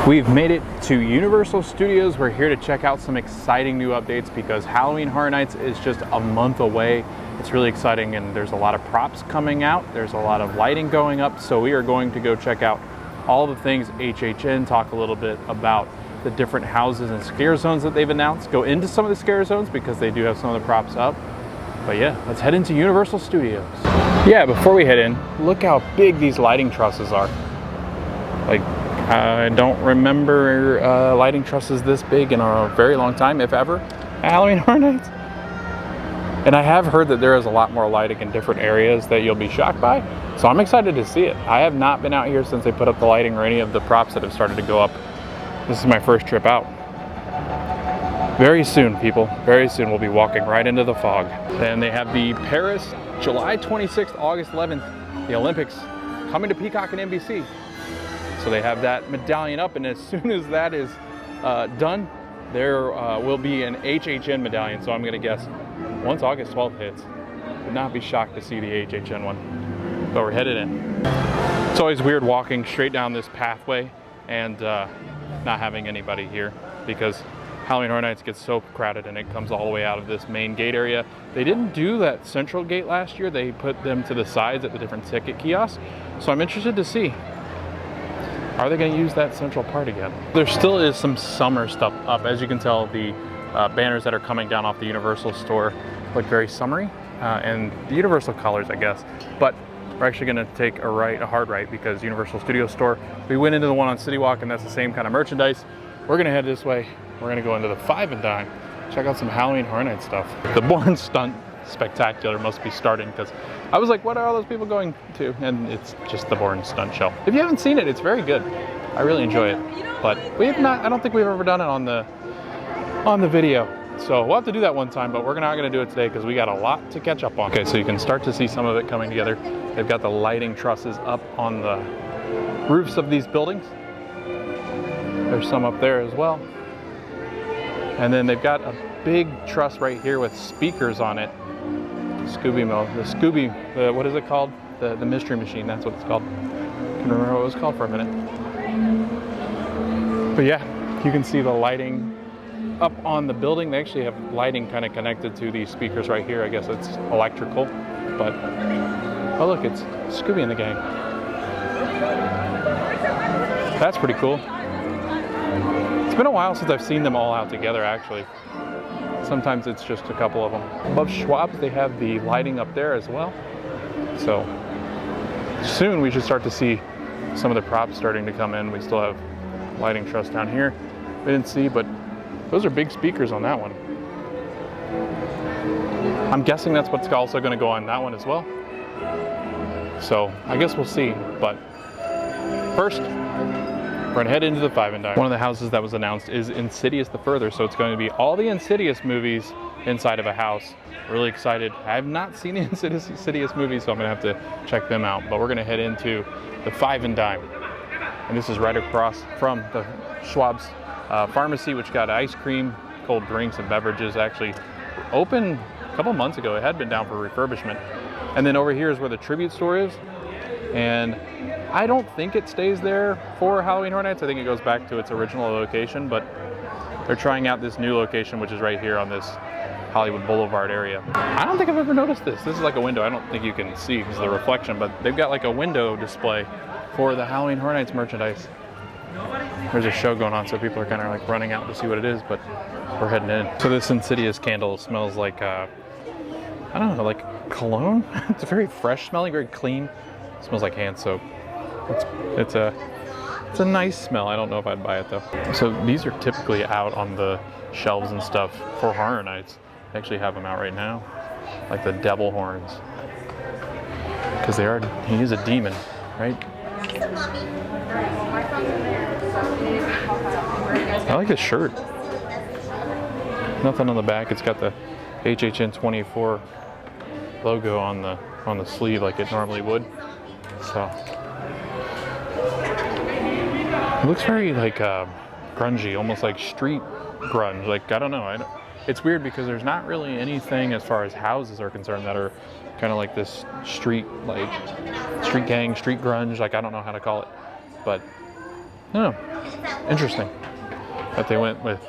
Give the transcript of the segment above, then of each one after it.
We've made it to Universal Studios. We're here to check out some exciting new updates because Halloween Horror Nights is just a month away. It's really exciting and there's a lot of props coming out. There's a lot of lighting going up. So we are going to go check out all the things HHN, talk a little bit about the different houses and scare zones that they've announced, go into some of the scare zones because they do have some of the props up. But yeah, let's head into Universal Studios. Yeah, before we head in, look how big these lighting trusses are. Like, I don't remember lighting trusses this big in a very long time, if ever, at Halloween Horror Nights. And I have heard that there is a lot more lighting in different areas that you'll be shocked by. So I'm excited to see it. I have not been out here since they put up the lighting or any of the props that have started to go up. This is my first trip out. Very soon, people, very soon we'll be walking right into the fog. And they have the Paris, July 26th, August 11th, the Olympics coming to Peacock and NBC. So they have that medallion up, and as soon as that is done, there will be an HHN medallion. So I'm gonna guess once August 12th hits, would not be shocked to see the HHN one. But we're headed in. It's always weird walking straight down this pathway and not having anybody here because Halloween Horror Nights gets so crowded and it comes all the way out of this main gate area. They didn't do that central gate last year. They put them to the sides at the different ticket kiosks. So I'm interested to see, are they going to use that central part again? There still is some summer stuff up. As you can tell, the banners that are coming down off the Universal store look very summery and the Universal colors, I guess. But we're actually going to take a hard right because Universal Studios store, we went into the one on City Walk and that's the same kind of merchandise. We're going to head this way. We're going to go into the Five and Dime, check out some Halloween Horror Nights stuff. The Bourne Stunt Spectacular must be starting because I was like, what are all those people going to? And it's just the Bourne Stunt show. If you haven't seen it, it's very good. I really enjoy it. But we have not, I don't think we've ever done it on the video. So we'll have to do that one time, but we're not going to do it today because we got a lot to catch up on. Okay, so you can start to see some of it coming together. They've got the lighting trusses up on the roofs of these buildings. There's some up there as well. And then they've got a big truss right here with speakers on it. What is it called? The Mystery Machine, that's what it's called. I can remember what it was called for a minute. But yeah, you can see the lighting up on the building. They actually have lighting kind of connected to these speakers right here. I guess it's electrical, but oh look, it's Scooby and the gang. That's pretty cool. It's been a while since I've seen them all out together, actually. Sometimes it's just a couple of them. Above Schwab's, they have the lighting up there as well. So soon we should start to see some of the props starting to come in. We still have lighting truss down here. We didn't see, but those are big speakers on that one. I'm guessing that's what's also going to go on that one as well. So I guess we'll see. But first, we're gonna head into the Five and Dime. One of the houses that was announced is Insidious the Further, so it's going to be all the Insidious movies inside of a house. Really excited. I have not seen the Insidious movies, so I'm gonna have to check them out. But we're gonna head into the Five and Dime. And this is right across from the Schwab's pharmacy, which got ice cream, cold drinks, and beverages. Actually opened a couple months ago. It had been down for refurbishment. And then over here is where the tribute store is. And I don't think it stays there for Halloween Horror Nights. I think it goes back to its original location, but they're trying out this new location, which is right here on this Hollywood Boulevard area. I don't think I've ever noticed this. This is like a window. I don't think you can see because of the reflection, but they've got like a window display for the Halloween Horror Nights merchandise. There's a show going on, so people are kind of like running out to see what it is, but we're heading in. So this Insidious candle smells like, I don't know, like cologne? It's very fresh smelling, very clean. It smells like hand soap. It's a nice smell. I don't know if I'd buy it though. So these are typically out on the shelves and stuff for Horror Nights. They actually have them out right now, like the devil horns, because he is a demon, right? I like this shirt. Nothing on the back. It's got the HHN 24 logo on the sleeve like it normally would. So it looks very like grungy, almost like street grunge. Like, I don't know. It's weird because there's not really anything as far as houses are concerned that are kind of like this street gang, street grunge. Like, I don't know how to call it, but Oh, interesting that they went with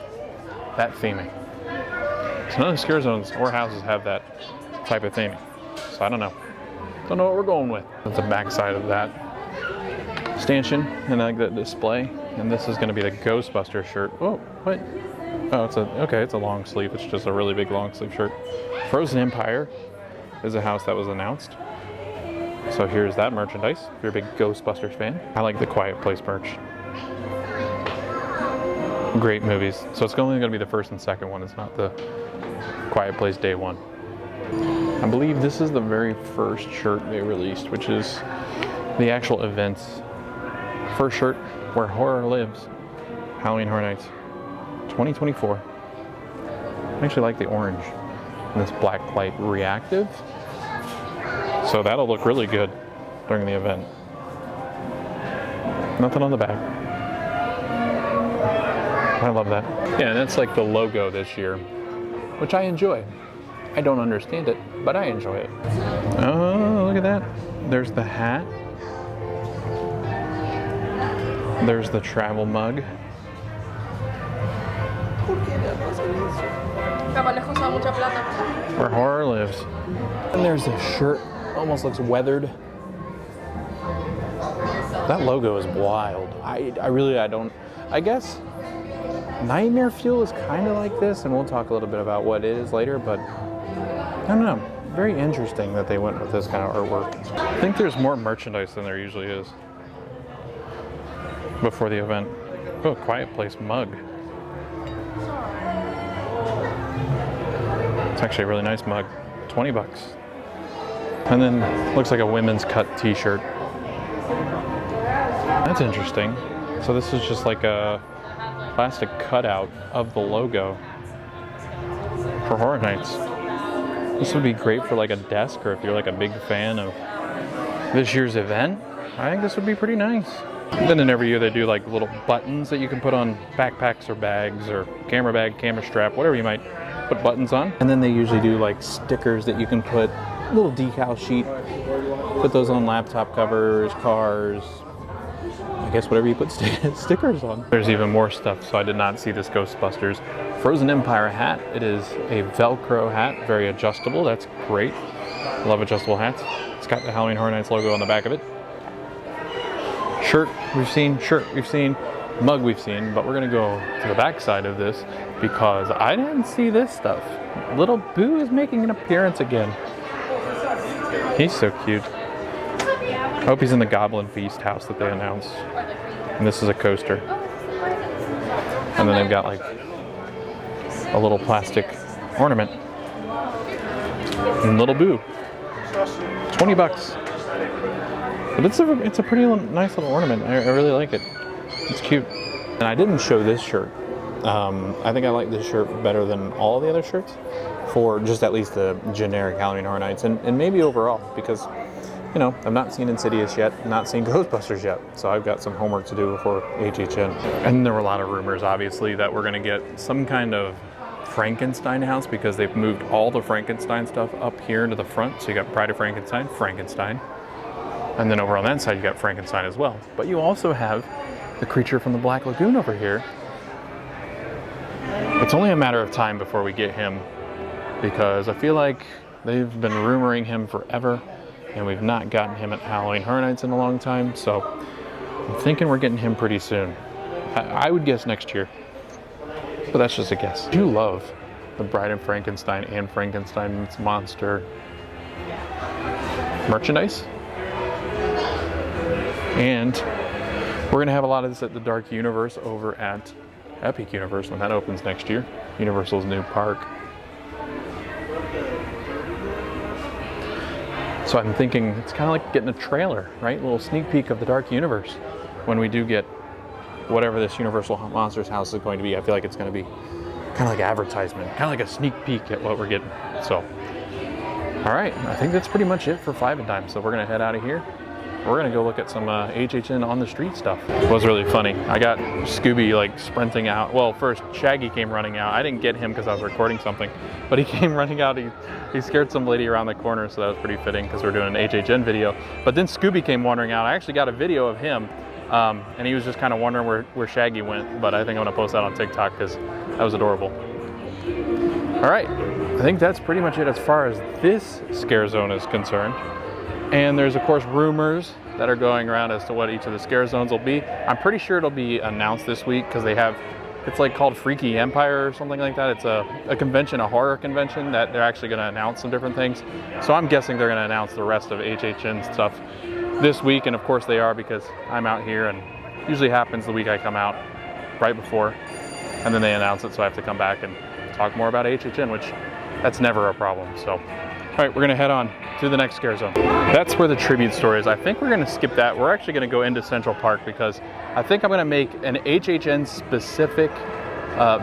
that theming. So none of the scare zones or houses have that type of theming. So I don't know. Don't know what we're going with. That's the back side of that stanchion and like the display. And this is going to be the Ghostbuster shirt. Oh, what? Oh, it's a long sleeve. It's just a really big long sleeve shirt. Frozen Empire is a house that was announced. So here's that merchandise. If you're a big Ghostbusters fan. I like the Quiet Place merch. Great movies. So it's only going to be the first and second one. It's not the Quiet Place Day One. I believe this is the very first shirt they released, which is the actual event's first shirt, Where Horror Lives, Halloween Horror Nights 2024. I actually like the orange and this black light reactive. So that'll look really good during the event. Nothing on the back. I love that. Yeah, and that's like the logo this year, which I enjoy. I don't understand it, but I enjoy it. Oh, look at that. There's the hat. There's the travel mug. Where Horror Lives. And there's the shirt. Almost looks weathered. That logo is wild. I guess Nightmare Fuel is kind of like this, and we'll talk a little bit about what it is later, but I don't know. Very interesting that they went with this kind of artwork. I think there's more merchandise than there usually is before the event. Oh, Quiet Place mug. It's actually a really nice mug. 20 bucks. And then looks like a women's cut t-shirt. That's interesting. So this is just like a plastic cutout of the logo for Horror Nights. This would be great for like a desk, or if you're like a big fan of this year's event, I think this would be pretty nice. Then in every year they do like little buttons that you can put on backpacks or bags or camera bag, camera strap, whatever you might put buttons on. And then they usually do like stickers that you can put, a little decal sheet, put those on laptop covers, cars, I guess whatever you put stickers on. There's even more stuff, so I did not see this Ghostbusters Frozen Empire hat. It is a Velcro hat, very adjustable. That's great. Love adjustable hats. It's got the Halloween Horror Nights logo on the back of it. Shirt we've seen, mug we've seen, but we're gonna go to the back side of this because I didn't see this stuff. Little Boo is making an appearance again. He's so cute. I hope he's in the Goblin Feast house that they announced. And this is a coaster. And then they've got like a little plastic ornament. And Little Boo. 20 bucks. But it's a pretty nice little ornament. I really like it. It's cute. And I didn't show this shirt. I think I like this shirt better than all the other shirts for just at least the generic Halloween Horror Nights and maybe overall, because you know, I've not seen Insidious yet, not seen Ghostbusters yet, so I've got some homework to do before HHN. And there were a lot of rumors, obviously, that we're gonna get some kind of Frankenstein house because they've moved all the Frankenstein stuff up here into the front. So you got Bride of Frankenstein, and then over on that side you got Frankenstein as well. But you also have the creature from the Black Lagoon over here. It's only a matter of time before we get him, because I feel like they've been rumoring him forever, and we've not gotten him at Halloween Horror Nights in a long time, so I'm thinking we're getting him pretty soon. I would guess next year, but that's just a guess. I do love the Bride of Frankenstein and Frankenstein's monster merchandise, and we're gonna have a lot of this at the Dark Universe over at Epic Universe when that opens next year, Universal's new park. So I'm thinking it's kind of like getting a trailer, right? A little sneak peek of the Dark Universe when we do get whatever this Universal Monsters house is going to be. I feel like it's going to be kind of like advertisement, kind of like a sneak peek at what we're getting. So, all right, I think that's pretty much it for Five and Dime. So we're going to head out of here. We're going to go look at some HHN on the street stuff. It was really funny. I got Scooby like sprinting out. Well, first Shaggy came running out. I didn't get him because I was recording something, but he came running out. He scared some lady around the corner, so that was pretty fitting because we're doing an HHN video. But then Scooby came wandering out. I actually got a video of him, And he was just kind of wondering where Shaggy went, but I think I'm gonna post that on TikTok because that was adorable. All right, I think that's pretty much it as far as this scare zone is concerned. And there's of course rumors that are going around as to what each of the scare zones will be. I'm pretty sure it'll be announced this week because they have, it's like called Freaky Empire or something like that. It's a convention, a horror convention that they're actually gonna announce some different things. So I'm guessing they're gonna announce the rest of HHN stuff this week, and of course they are because I'm out here, and usually happens the week I come out right before, and then they announce it, so I have to come back and talk more about HHN, which that's never a problem. So, all right, we're gonna head on to the next scare zone. That's where the tribute store is. I think we're gonna skip that. We're actually gonna go into Central Park because I think I'm gonna make an HHN specific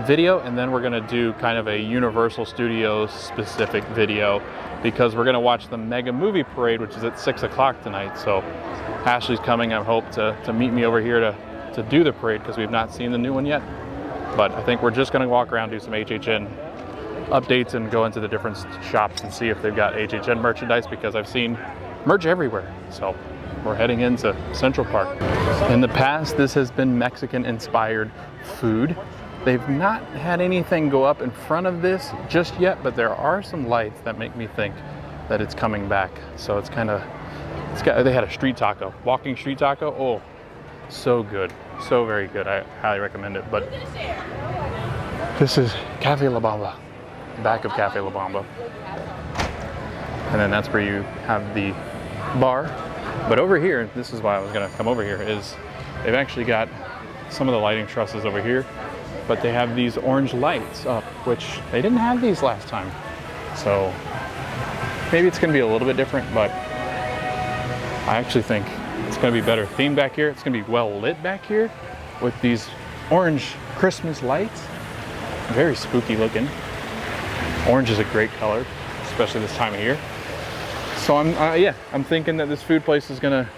video, and then we're gonna do kind of a Universal Studios specific video because we're gonna watch the Mega Movie Parade, which is at 6 o'clock tonight. So Ashley's coming, I hope, to meet me over here to do the parade because we've not seen the new one yet. But I think we're just gonna walk around, do some HHN updates and go into the different shops and see if they've got HHN merchandise because I've seen merch everywhere. So we're heading into Central Park. In the past, this has been Mexican inspired food. They've not had anything go up in front of this just yet, but there are some lights that make me think that it's coming back. So it's kind of, they had a street taco, walking street taco. Oh, so good, so very good. I highly recommend it. But this is Cafe La Bamba, back of Cafe La Bamba. And then that's where you have the bar. But over here, this is why I was gonna come over here, is they've actually got some of the lighting trusses over here, but they have these orange lights up, which they didn't have these last time. So maybe it's gonna be a little bit different, but I actually think it's gonna be better themed back here. It's gonna be well lit back here with these orange Christmas lights. Very spooky looking. Orange is a great color, especially this time of year. So I'm thinking that this food place is gonna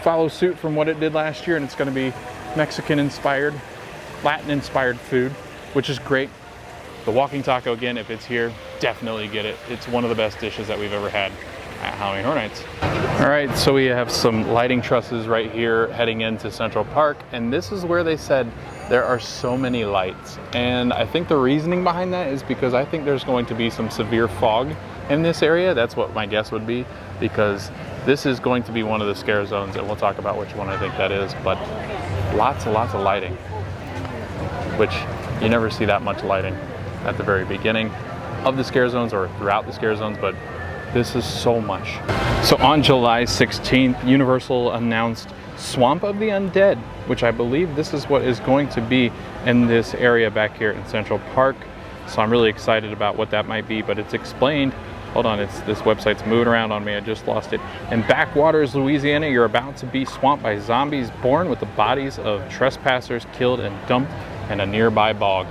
follow suit from what it did last year, and it's gonna be Mexican inspired, Latin inspired food, which is great. The walking taco, again, if it's here, definitely get it. It's one of the best dishes that we've ever had at Halloween Horror Nights. All right, so we have some lighting trusses right here heading into Central Park, and this is where they said there are so many lights. And I think the reasoning behind that is because I think there's going to be some severe fog in this area. That's what my guess would be, because this is going to be one of the scare zones, and we'll talk about which one I think that is, but lots and lots of lighting, which you never see that much lighting at the very beginning of the scare zones or throughout the scare zones, but this is so much. So on July 16th, Universal announced Swamp of the Undead, which I believe this is what is going to be in this area back here in Central Park. So I'm really excited about what that might be, but it's explained, hold on, this website's moving around on me, I just lost it. In backwaters, Louisiana, you're about to be swamped by zombies born with the bodies of trespassers killed and dumped in a nearby bog.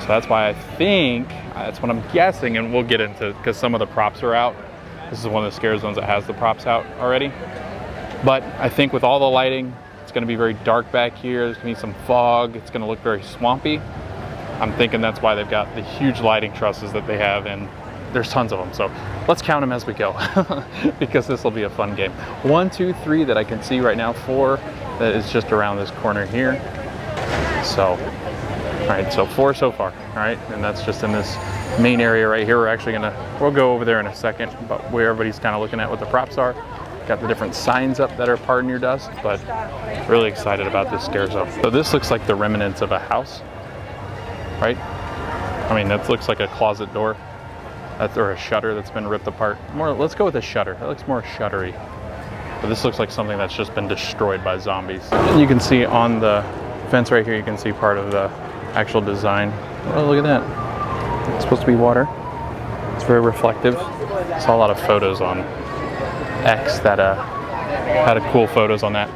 So that's why I think, that's what I'm guessing, and we'll get into, because some of the props are out. This is one of the scare zones that has the props out already. But I think with all the lighting, it's gonna be very dark back here. There's gonna be some fog. It's gonna look very swampy. I'm thinking that's why they've got the huge lighting trusses that they have, and there's tons of them. So let's count them as we go, because this will be a fun game. 1, 2, 3 that I can see right now. 4 that is just around this corner here. So, all right, so 4 so far, all right? And that's just in this main area right here. We'll go over there in a second, but where everybody's kind of looking at what the props are. Got the different signs up that are pardon your dust, but really excited about this scare zone. So this looks like the remnants of a house, right? I mean, that looks like a closet door. Or a shutter that's been ripped apart. Let's go with a shutter. That looks more shuttery. But this looks like something that's just been destroyed by zombies. And you can see on the fence right here, you can see part of the actual design. Oh, look at that. It's supposed to be water. It's very reflective. I saw a lot of photos on X that had cool photos on that.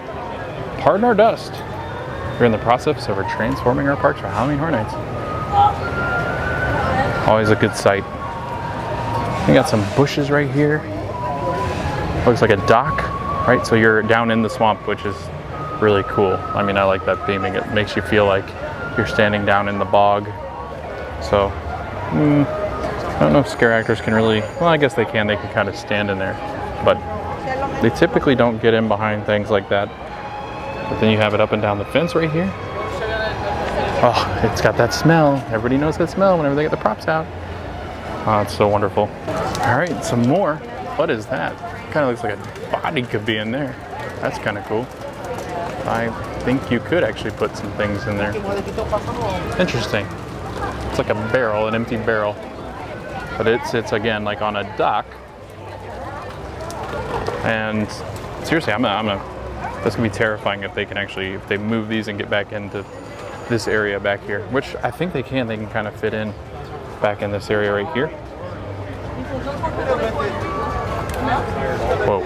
Pardon our dust. We're in the process of transforming our parks for Halloween Horror Nights. Always a good sight. We got some bushes right here. Looks like a dock, right? So you're down in the swamp, which is really cool. I mean, I like that theming. It makes you feel like you're standing down in the bog. So, I don't know if scare actors can really, well, I guess they can kind of stand in there, but they typically don't get in behind things like that. But then you have it up and down the fence right here. Oh, it's got that smell. Everybody knows that smell whenever they get the props out. Oh, it's so wonderful. All right, some more. What is that? Kind of looks like a body could be in there. That's kind of cool. I think you could actually put some things in there. Interesting. It's like a barrel, an empty barrel. But it sits again like on a dock. And seriously, that's gonna be terrifying if they can actually, if they move these and get back into this area back here, which I think they can kind of fit in back in this area right here. Whoa.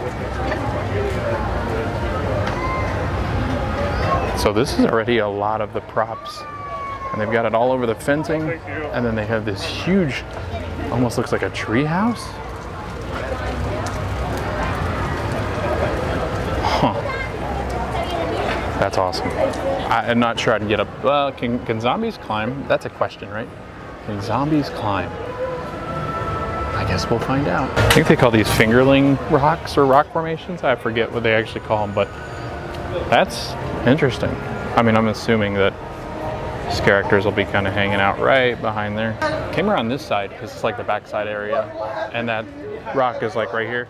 So this is already a lot of the props, and they've got it all over the fencing, and then they have this huge, almost looks like a tree house. Huh. That's awesome. I'm not sure I'd get up. Well, can zombies climb? That's a question, right? Can zombies climb? I guess we'll find out. I think they call these fingerling rocks or rock formations. I forget what they actually call them, but that's interesting. I mean, I'm assuming that characters will be kind of hanging out right behind there. Came around this side because it's like the backside area, and that rock is like right here.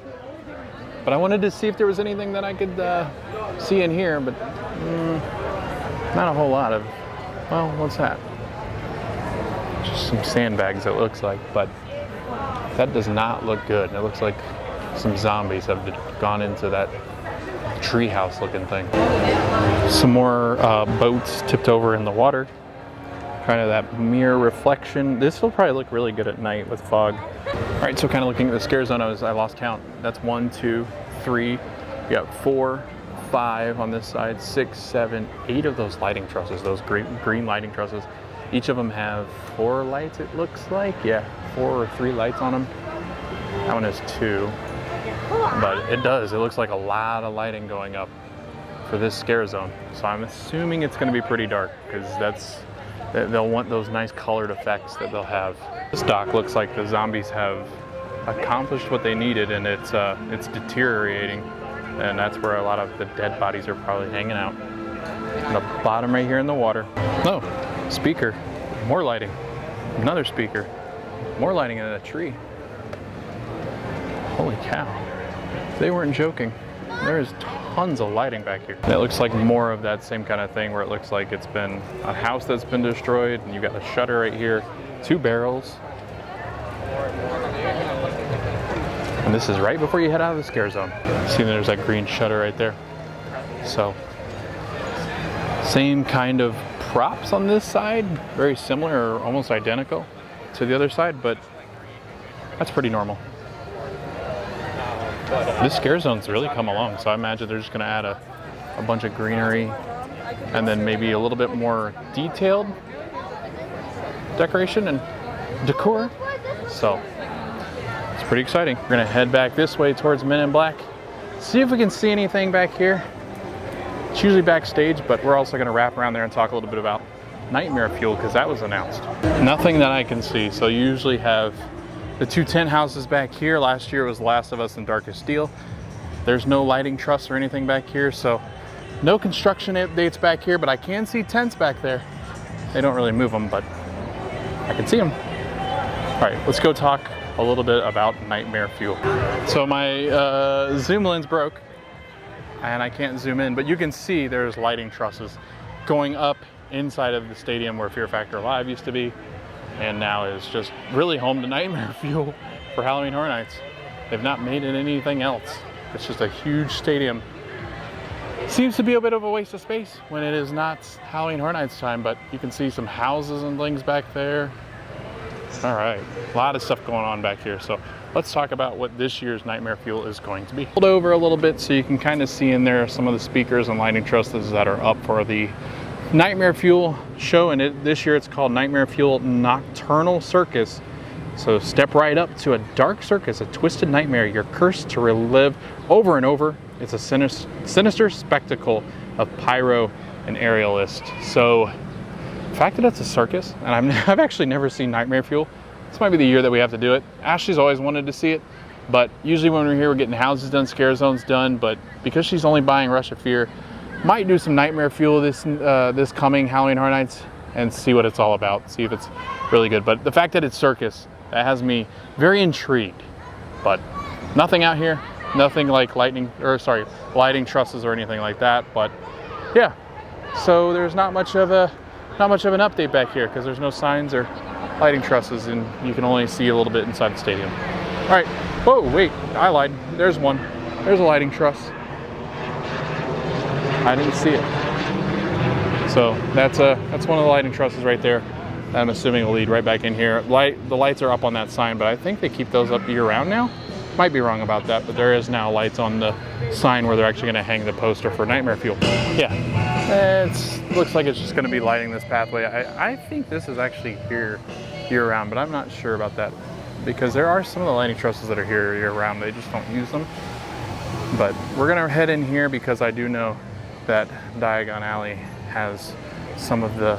But I wanted to see if there was anything that I could see in here, but not a whole lot of, well, what's that? Just some sandbags it looks like, but that does not look good. It looks like some zombies have gone into that treehouse looking thing. Some more boats tipped over in the water. Kind of that mirror reflection. This will probably look really good at night with fog. All right, so kind of looking at the scare zone, I lost count. That's 1, 2, 3. You got 4, 5 on this side, 6, 7, 8 of those lighting trusses, those green lighting trusses. Each of them have 4 lights, it looks like. Yeah, 4 or 3 lights on them. That one has 2. But it looks like a lot of lighting going up for this scare zone. So I'm assuming it's going to be pretty dark, because they'll want those nice colored effects that they'll have. This dock looks like the zombies have accomplished what they needed, and it's deteriorating, and that's where a lot of the dead bodies are probably hanging out. On the bottom right here in the water. Oh, speaker, more lighting, another speaker, more lighting in a tree. Holy cow, they weren't joking. There is tons of lighting back here. And it looks like more of that same kind of thing, where it looks like it's been a house that's been destroyed, and you've got the shutter right here, 2 barrels. And this is right before you head out of the scare zone. See, there's that green shutter right there. So, same kind of props on this side, very similar or almost identical to the other side, but that's pretty normal. This scare zone's really come along, so I imagine they're just gonna add a bunch of greenery and then maybe a little bit more detailed decoration and decor. So it's pretty exciting. We're gonna head back this way towards Men in Black, see if we can see anything back here. It's usually backstage, but we're also gonna wrap around there and talk a little bit about Nightmare Fuel, because that was announced. Nothing that I can see. So you usually have the 2 tent houses back here. Last year was Last of Us and Darkest Steel. There's no lighting truss or anything back here, so no construction updates back here, but I can see tents back there. They don't really move them, but I can see them. All right, let's go talk a little bit about Nightmare Fuel. So my zoom lens broke, and I can't zoom in, but you can see there's lighting trusses going up inside of the stadium where Fear Factor Live used to be, and now is just really home to Nightmare Fuel for Halloween Horror Nights. They've not made it anything else. It's just a huge stadium. Seems to be a bit of a waste of space when it is not Halloween Horror Nights time, but you can see some houses and things back there. All right, a lot of stuff going on back here. So let's talk about what this year's Nightmare Fuel is going to be. Hold over a little bit so you can kind of see in there some of the speakers and lighting trusses that are up for the Nightmare Fuel show, and this year it's called Nightmare Fuel Nocturnal Circus. So step right up to a dark circus, a twisted nightmare you're cursed to relive over and over. It's a sinister spectacle of pyro and aerialist. So the fact that it's a circus, and I've actually never seen Nightmare Fuel. This might be the year that we have to do it. Ashley's always wanted to see it, but usually when we're here, we're getting houses done, scare zones done, but because she's only buying Rush of Fear, Might do some Nightmare Fuel this coming Halloween Horror Nights and see what it's all about. See if it's really good. But the fact that it's circus, that has me very intrigued. But nothing out here, nothing like lighting trusses or anything like that. But yeah, so there's not much of an update back here because there's no signs or lighting trusses, and you can only see a little bit inside the stadium. All right. Whoa, wait, I lied. There's one. There's a lighting truss. I didn't see it. So that's one of the lighting trusses right there. I'm assuming will lead right back in here. The lights are up on that sign, but I think they keep those up year-round now. Might be wrong about that, but there is now lights on the sign where they're actually going to hang the poster for Nightmare Fuel. Yeah, it looks like it's just going to be lighting this pathway. I think this is actually here year-round, but I'm not sure about that because there are some of the lighting trusses that are here year-round. They just don't use them. But we're going to head in here because I do know that Diagon Alley has some of the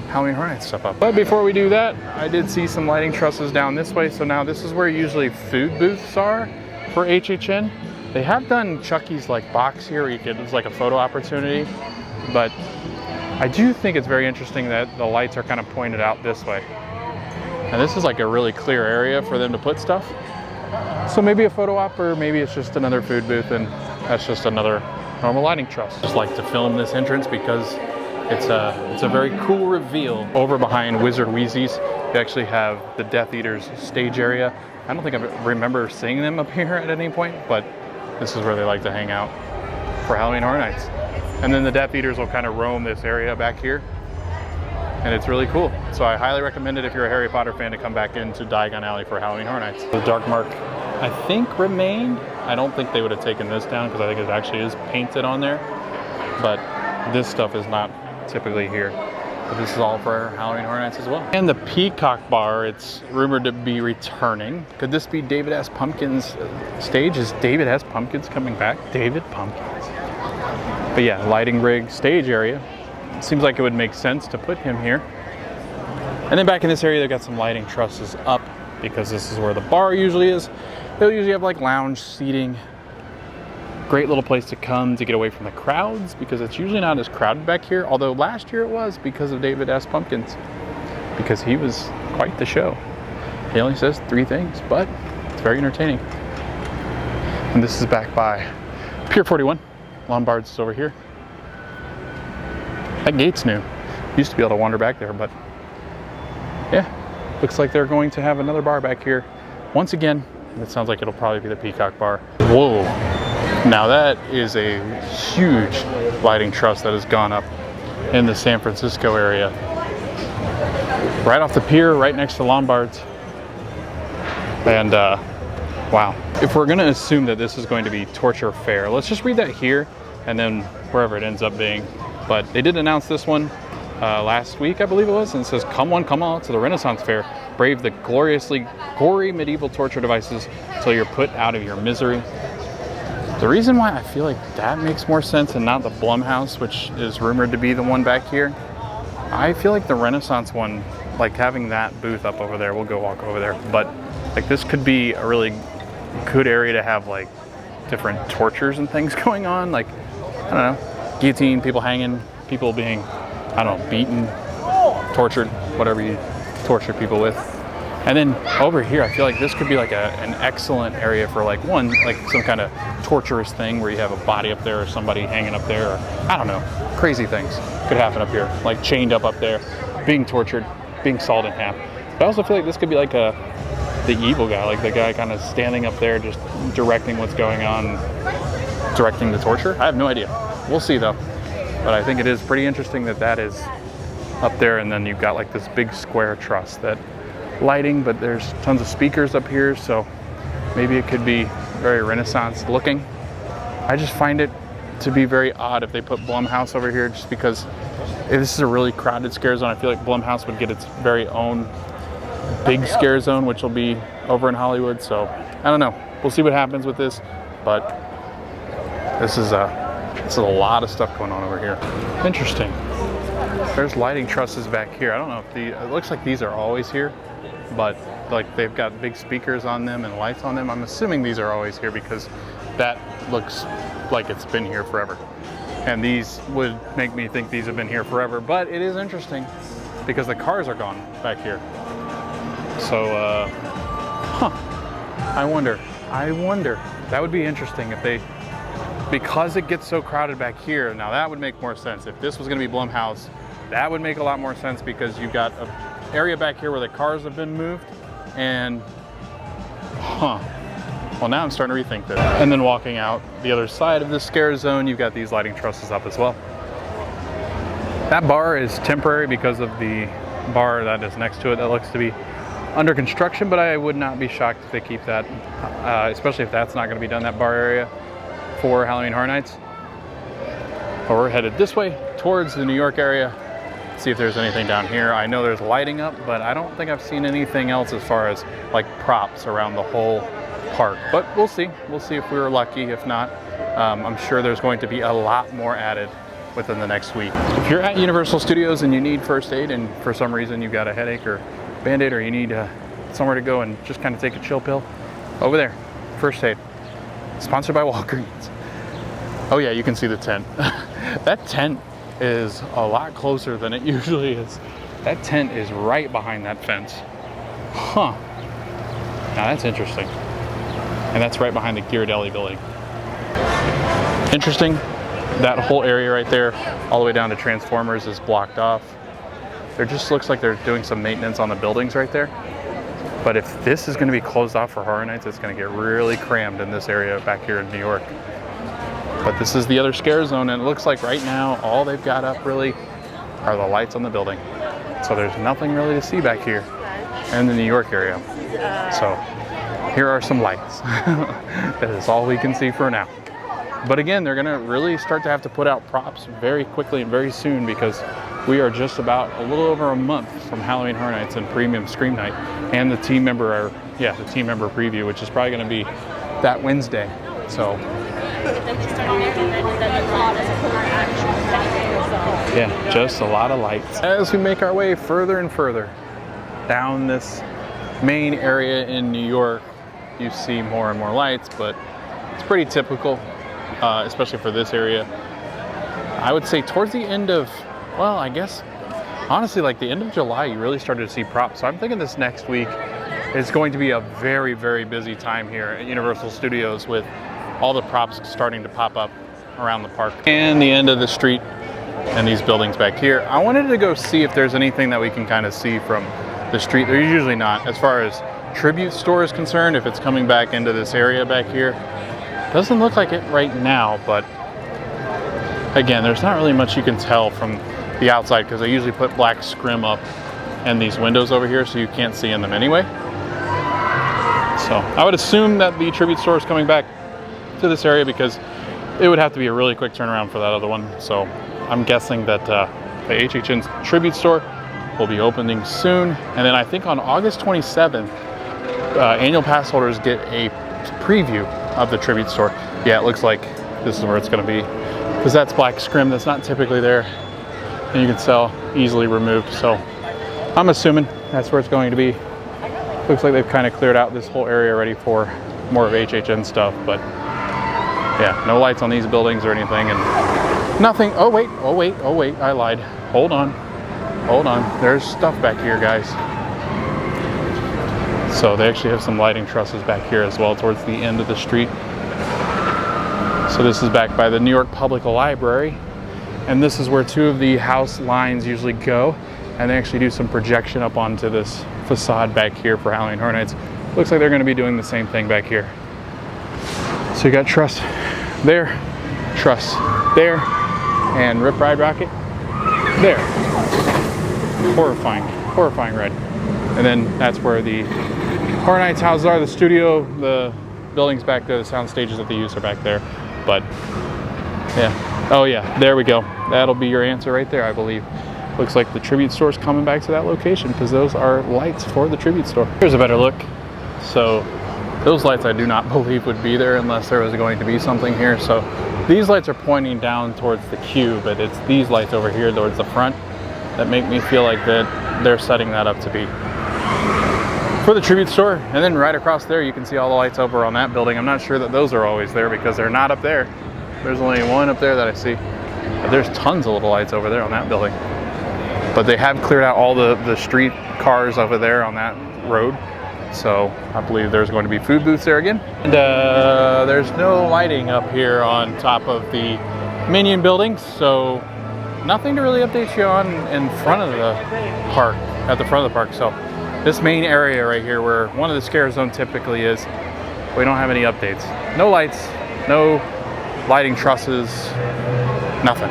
Halloween Horror Nights stuff up. But before we do that, I did see some lighting trusses down this way. So now this is where usually food booths are for HHN. They have done Chucky's like box here where you could, it's like a photo opportunity. But I do think it's very interesting that the lights are kind of pointed out this way. And this is like a really clear area for them to put stuff. So maybe a photo op, or maybe it's just another food booth and that's just another normal lighting truss. Just like to film this entrance because it's a very cool reveal. Over behind Wizard Wheezy's, you actually have the Death Eaters stage area. I don't think I remember seeing them up here at any point, but this is where they like to hang out for Halloween Horror Nights. And then the Death Eaters will kind of roam this area back here. And it's really cool. So I highly recommend it if you're a Harry Potter fan to come back into Diagon Alley for Halloween Horror Nights. The Dark Mark, I think, remained. I don't think they would have taken this down because I think it actually is painted on there. But this stuff is not typically here. But this is all for Halloween Horror Nights as well. And the Peacock Bar, it's rumored to be returning. Could this be David S. Pumpkins' stage? Is David S. Pumpkins coming back? David Pumpkins. But yeah, lighting rig, stage area. Seems like it would make sense to put him here. And then back in this area, they've got some lighting trusses up because this is where the bar usually is. They'll usually have like lounge seating. Great little place to come to get away from the crowds because it's usually not as crowded back here. Although last year it was because of David S. Pumpkins, because he was quite the show. He only says 3 things, but it's very entertaining. And this is back by Pier 41. Lombard's is over here. That gate's new. Used to be able to wander back there, but yeah, looks like they're going to have another bar back here. Once again, it sounds like it'll probably be the Peacock Bar. Whoa. Now that is a huge lighting truss that has gone up in the San Francisco area. Right off the pier, right next to Lombard's. And wow. If we're gonna assume that this is going to be Torture Fair, let's just read that here and then wherever it ends up being. But they did announce this one last week, I believe it was, and it says, come on to the Renaissance Fair. Brave the gloriously gory medieval torture devices till you're put out of your misery. The reason why I feel like that makes more sense and not the Blumhouse, which is rumored to be the one back here, I feel like the Renaissance one, like having that booth up over there, we'll go walk over there, but like this could be a really good area to have like different tortures and things going on, like, I don't know, guillotine, people hanging, people being, I don't know, beaten, tortured, whatever you torture people with. And then over here, I feel like this could be like an excellent area for like like some kind of torturous thing where you have a body up there or somebody hanging up there, or I don't know, crazy things could happen up here, like chained up there, being tortured, being sawed in half. But I also feel like this could be like the evil guy, like the guy kind of standing up there just directing what's going on, directing the torture. I have no idea. We'll see though. But I think it is pretty interesting that that is up there, and then you've got like this big square truss that lighting, but there's tons of speakers up here, so maybe it could be very Renaissance looking. I just find it to be very odd if they put Blumhouse over here, just because if this is a really crowded scare zone, I feel like Blumhouse would get its very own big scare zone, which will be over in Hollywood. So I don't know, we'll see what happens with this, but this is a lot of stuff going on over here. Interesting. There's lighting trusses back here. I don't know if it looks like these are always here, but like they've got big speakers on them and lights on them. I'm assuming these are always here because that looks like it's been here forever. And these would make me think these have been here forever, but it is interesting because the cars are gone back here. So, I wonder, that would be interesting if they, because it gets so crowded back here, now that would make more sense. If this was gonna be Blumhouse, that would make a lot more sense because you've got an area back here where the cars have been moved and, well, now I'm starting to rethink this. And then walking out the other side of the scare zone, you've got these lighting trusses up as well. That bar is temporary because of the bar that is next to it that looks to be under construction, but I would not be shocked if they keep that, especially if that's not going to be done, that bar area for Halloween Horror Nights. But we're headed this way towards the New York area. See if there's anything down here. I know there's lighting up, but I don't think I've seen anything else as far as like props around the whole park, but we'll see. We'll see if we were lucky. If not, I'm sure there's going to be a lot more added within the next week. If you're at Universal Studios and you need first aid and for some reason you've got a headache or Band-Aid or you need somewhere to go and just kind of take a chill pill, over there, first aid. Sponsored by Walgreens. Oh yeah, you can see the tent. That tent is a lot closer than it usually is. That tent is right behind that fence. Huh. Now that's interesting. And that's right behind the Ghirardelli building. Interesting, that whole area right there, all the way down to Transformers is blocked off. There just looks like they're doing some maintenance on the buildings right there. But if this is gonna be closed off for Horror Nights, it's gonna get really crammed in this area back here in New York. But this is the other scare zone, and it looks like right now, all they've got up really are the lights on the building. So there's nothing really to see back here in the New York area. So here are some lights. That is all we can see for now. But again, they're gonna really start to have to put out props very quickly and very soon because we are just about a little over a month from Halloween Horror Nights and Premium Scream Night and the team member preview, which is probably gonna be that Wednesday. So yeah, just a lot of lights. As we make our way further and further down this main area in New York, you see more and more lights, but it's pretty typical, especially for this area. I would say towards the end of, well, I guess, honestly, like the end of July, you really started to see props. So I'm thinking this next week is going to be a very, very busy time here at Universal Studios with all the props starting to pop up around the park and the end of the street and these buildings back here. I wanted to go see if there's anything that we can kind of see from the street. There's usually not. As far as Tribute Store is concerned, if it's coming back into this area back here, doesn't look like it right now, but again, there's not really much you can tell from the outside because they usually put black scrim up in these windows over here so you can't see in them anyway. So I would assume that the Tribute Store is coming back to this area because it would have to be a really quick turnaround for that other one. So I'm guessing that the HHN's Tribute Store will be opening soon. And then I think on August 27th, annual pass holders get a preview of the Tribute Store. Yeah, it looks like this is where it's going to be because that's black scrim that's not typically there, and you can tell easily removed. So I'm assuming that's where it's going to be. Looks like they've kind of cleared out this whole area ready for more of HHN stuff, but yeah, no lights on these buildings or anything, and nothing. Oh wait, I lied. Hold on. There's stuff back here, guys. So they actually have some lighting trusses back here as well towards the end of the street. So this is back by the New York Public Library, and this is where two of the house lines usually go, and they actually do some projection up onto this facade back here for Halloween Horror Nights. Looks like they're going to be doing the same thing back here. So you got truss there, and Rip Ride Rocket there. Horrifying red. And then that's where the Horror Nights houses are, the studio, the buildings back there, the sound stages that they use are back there. But yeah, oh yeah, there we go. That'll be your answer right there, I believe. Looks like the Tribute Store's coming back to that location because those are lights for the Tribute Store. Here's a better look. So those lights I do not believe would be there unless there was going to be something here. So these lights are pointing down towards the queue, but it's these lights over here towards the front that make me feel like that they're setting that up to be for the Tribute Store. And then right across there you can see all the lights over on that building. I'm not sure that those are always there because they're not up there. There's only one up there that I see. There's tons of little lights over there on that building. But they have cleared out all the street cars over there on that road. So I believe there's going to be food booths there again. And there's no lighting up here on top of the Minion buildings. So nothing to really update you on in front of the park, at the front of the park. So this main area right here where one of the scare zone typically is, we don't have any updates. No lights, no lighting trusses, nothing.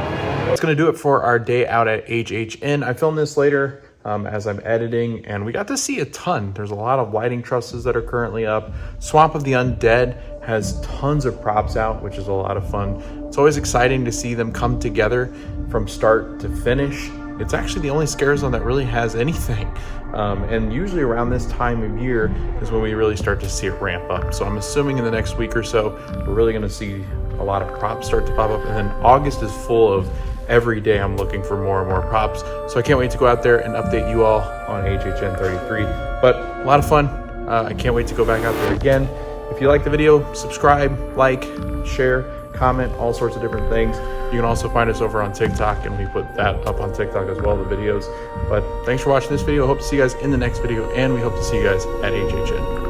That's gonna do it for our day out at HHN. I filmed this later as I'm editing, and we got to see a ton. There's a lot of lighting trusses that are currently up. Swamp of the Undead has tons of props out, which is a lot of fun. It's always exciting to see them come together from start to finish. It's actually the only scare zone that really has anything. And usually around this time of year is when we really start to see it ramp up. So I'm assuming in the next week or so, we're really gonna see a lot of props start to pop up. And then August is full of every day I'm looking for more and more props. So I can't wait to go out there and update you all on HHN 33. But a lot of fun. I can't wait to go back out there again. If you like the video, subscribe, like, share, comment, all sorts of different things. You can also find us over on TikTok, and we put that up on TikTok as well, the videos. But thanks for watching this video. I hope to see you guys in the next video, and we hope to see you guys at HHN.